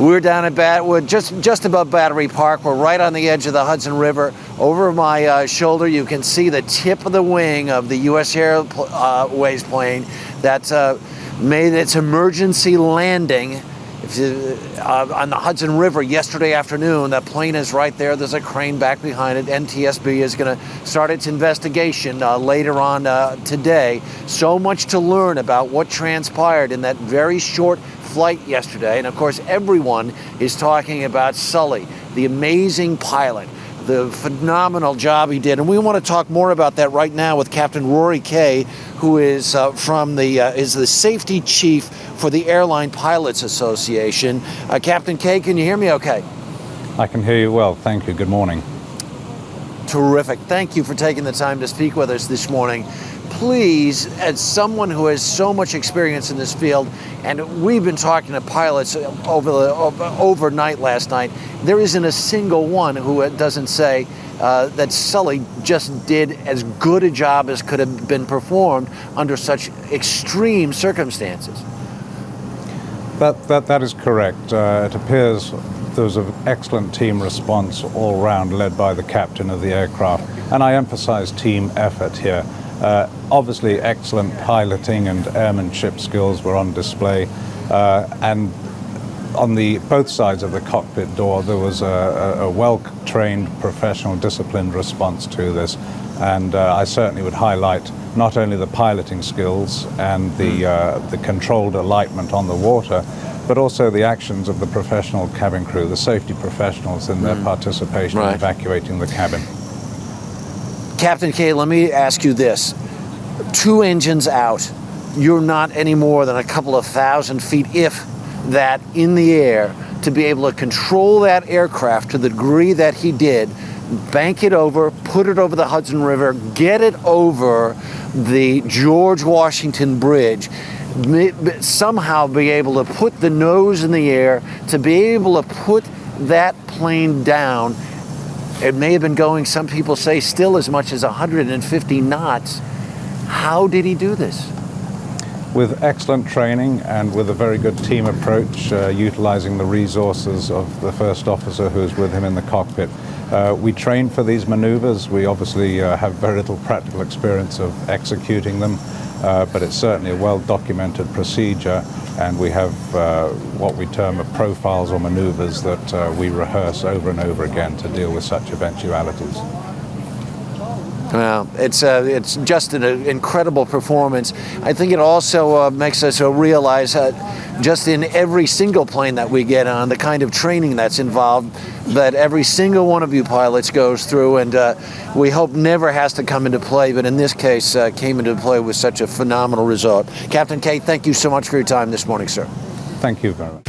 We're down at we're just above Battery Park. We're right on the edge of the Hudson River. Over my shoulder, you can see the tip of the wing of the U.S. Airways plane that made its emergency landing on the Hudson River yesterday afternoon. That plane is right there. There's a crane back behind it. NTSB is going to start its investigation later on today. So much to learn about what transpired in that very short flight yesterday. And of course, everyone is talking about Sully, the amazing pilot, the phenomenal job he did. And we want to talk more about that right now with Captain Rory Kay, who is is the safety chief for the Airline Pilots Association. Captain Kay, can you hear me okay? I can hear you well. Thank you. Good morning. Terrific. Thank you for taking the time to speak with us this morning. Please, as someone who has so much experience in this field, and we've been talking to pilots overnight last night, there isn't a single one who doesn't say that Sully just did as good a job as could have been performed under such extreme circumstances. That is correct. It appears there was an excellent team response all round, led by the captain of the aircraft. And I emphasize team effort here. Obviously, excellent piloting and airmanship skills were on display. And on both sides of the cockpit door, there was a well-trained, professional, disciplined response to this. And I certainly would highlight not only the piloting skills and the controlled alightment on the water, but also the actions of the professional cabin crew, the safety professionals in their participation in evacuating the cabin. Captain Kay, let me ask you this. 2 engines out. You're not any more than a couple of thousand feet, if that, in the air, to be able to control that aircraft to the degree that he did, bank it over, put it over the Hudson River, get it over the George Washington Bridge, somehow be able to put the nose in the air, to be able to put that plane down. It may have been going, some people say, still as much as 150 knots. How did he do this? With excellent training and with a very good team approach, utilizing the resources of the first officer who was with him in the cockpit. We trained for these maneuvers. We obviously have very little practical experience of executing them, but it's certainly a well-documented procedure, and we have what we term profiles or maneuvers that we rehearse over and over again to deal with such eventualities. Well, it's just an incredible performance. I think it also makes us realize just in every single plane that we get on, the kind of training that's involved that every single one of you pilots goes through, and we hope never has to come into play, but in this case came into play with such a phenomenal result. Captain Kay, thank you so much for your time this morning, sir. Thank you very much.